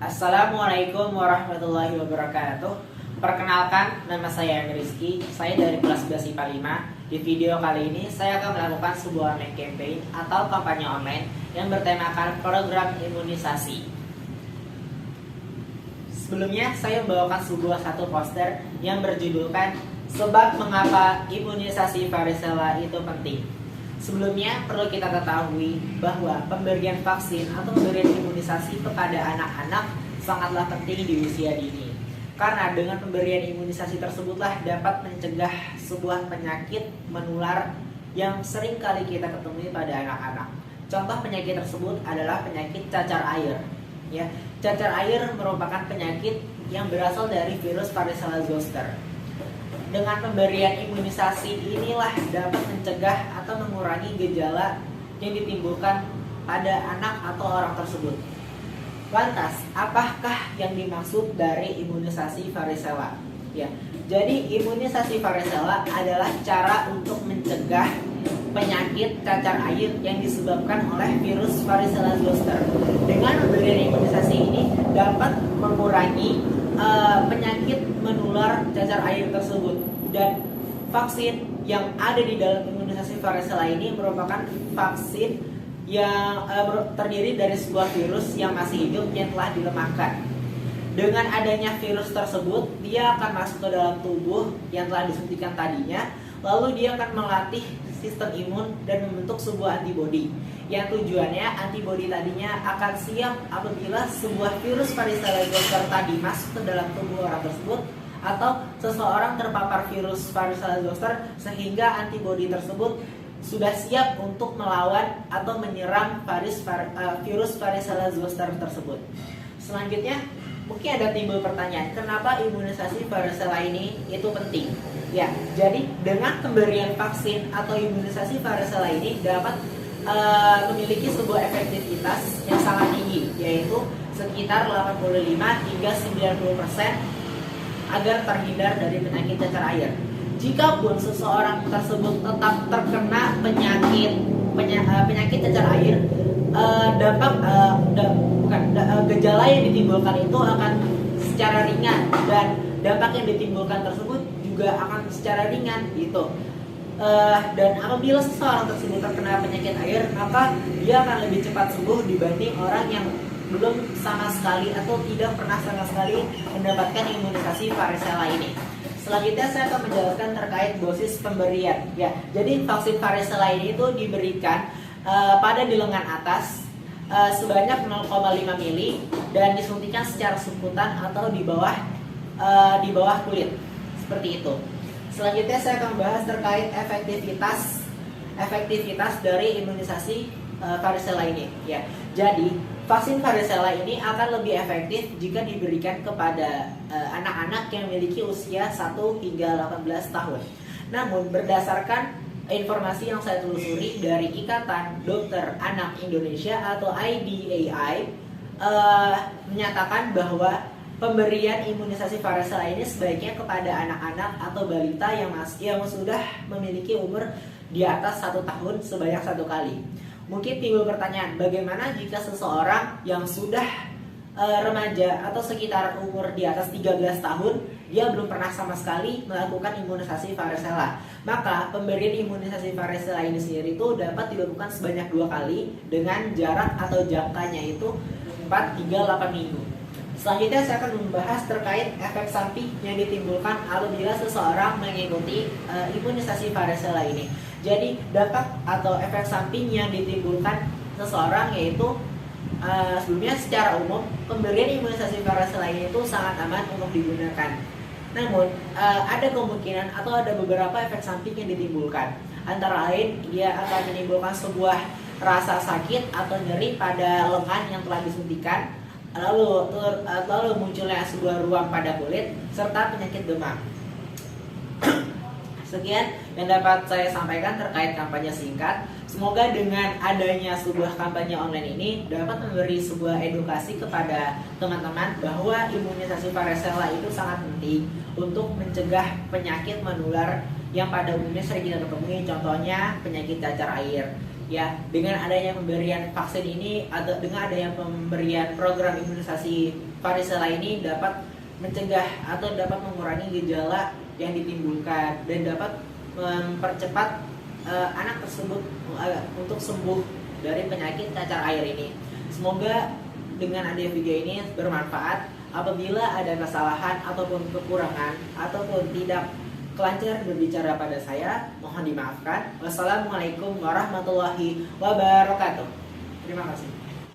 Assalamualaikum warahmatullahi wabarakatuh. Perkenalkan, nama saya Rizky. Saya dari kelas 11 IPA 5. Di video kali ini saya akan melakukan sebuah online campaign atau kampanye online yang bertemakan program imunisasi. Sebelumnya saya membawakan satu poster yang berjudulkan Sebab Mengapa Imunisasi Varicella Itu Penting. Sebelumnya perlu kita ketahui bahwa pemberian vaksin atau pemberian imunisasi kepada anak-anak sangatlah penting di usia dini. Karena dengan pemberian imunisasi tersebutlah dapat mencegah sebuah penyakit menular yang sering kali kita ketemui pada anak-anak. Contoh penyakit tersebut adalah penyakit cacar air. Ya, cacar air merupakan penyakit yang berasal dari virus Varicella zoster. Dengan pemberian imunisasi inilah dapat mencegah atau mengurangi gejala yang ditimbulkan pada anak atau orang tersebut. Lantas, apakah yang dimaksud dari imunisasi varicella? Ya, jadi imunisasi varicella adalah cara untuk mencegah penyakit cacar air yang disebabkan oleh virus Varicella zoster. Dengan pemberian imunisasi ini dapat mengurangi penyakit menular cacar air tersebut, dan vaksin yang ada di dalam imunisasi varicella ini merupakan vaksin yang terdiri dari sebuah virus yang masih hidup yang telah dilemahkan. Dengan adanya virus tersebut, dia akan masuk ke dalam tubuh yang telah disuntikan tadinya, lalu dia akan melatih sistem imun dan membentuk sebuah antibodi. Yang tujuannya antibodi tadinya akan siap apabila sebuah virus Varicella zoster tadi masuk ke dalam tubuh orang tersebut, atau seseorang terpapar virus Varicella zoster sehingga antibodi tersebut sudah siap untuk melawan atau menyerang virus Varicella zoster tersebut. Selanjutnya, mungkin ada timbul pertanyaan, kenapa imunisasi varicella ini itu penting? Ya, jadi dengan pemberian vaksin atau imunisasi varicella ini dapat memiliki sebuah efektivitas yang sangat tinggi, yaitu sekitar 85 hingga 90% agar terhindar dari penyakit cacar air. Jikapun seseorang tersebut tetap terkena penyakit cacar air, gejala yang ditimbulkan itu akan secara ringan, dan dampak yang ditimbulkan tersebut juga akan secara ringan gitu. Dan apabila seseorang tersebut terkena penyakit air, maka dia akan lebih cepat sembuh dibanding orang yang belum sama sekali atau tidak pernah sama sekali mendapatkan imunisasi varicella ini. Selanjutnya saya akan menjelaskan terkait dosis pemberian. Ya, jadi vaksin varicella ini itu diberikan pada di lengan atas sebanyak 0,5 mili dan disuntikan secara subkutan atau di bawah kulit, seperti itu. Selanjutnya saya akan membahas terkait efektivitas dari imunisasi varicella ini. Ya, jadi vaksin varicella ini akan lebih efektif jika diberikan kepada anak-anak yang memiliki usia 1 hingga 18 tahun. Namun berdasarkan informasi yang saya telusuri dari Ikatan Dokter Anak Indonesia atau IDAI menyatakan bahwa pemberian imunisasi varicella ini sebaiknya kepada anak-anak atau balita yang sudah memiliki umur di atas 1 tahun sebanyak 1 kali. Mungkin timbul pertanyaan, bagaimana jika seseorang yang sudah remaja atau sekitar umur di atas 13 tahun, dia belum pernah sama sekali melakukan imunisasi varicella? Maka pemberian imunisasi varicella ini sendiri itu dapat dilakukan sebanyak 2 kali dengan jarak atau jangkanya itu 4 hingga 8 minggu. Selanjutnya saya akan membahas terkait efek samping yang ditimbulkan apabila seseorang mengikuti imunisasi varicella ini. Jadi dampak atau efek samping yang ditimbulkan seseorang yaitu sebelumnya secara umum pemberian imunisasi varicella ini itu sangat aman untuk digunakan. Namun ada kemungkinan atau ada beberapa efek samping yang ditimbulkan. Antara lain dia akan menimbulkan sebuah rasa sakit atau nyeri pada lengan yang telah disuntikan, lalu munculnya sebuah ruam pada kulit serta penyakit demam. Sekian yang dapat saya sampaikan terkait kampanye singkat. Semoga dengan adanya sebuah kampanye online ini dapat memberi sebuah edukasi kepada teman-teman bahwa imunisasi varicella itu sangat penting untuk mencegah penyakit menular yang pada umumnya sering kita temui, contohnya penyakit cacar air. Ya, dengan adanya pemberian vaksin ini atau dengan adanya pemberian program imunisasi varicella ini dapat mencegah atau dapat mengurangi gejala yang ditimbulkan dan dapat mempercepat anak tersebut untuk sembuh dari penyakit cacar air ini. Semoga dengan adanya video ini bermanfaat. Apabila ada kesalahan ataupun kekurangan ataupun tidak kelancaran berbicara pada saya, mohon dimaafkan. Wassalamualaikum warahmatullahi wabarakatuh. Terima kasih.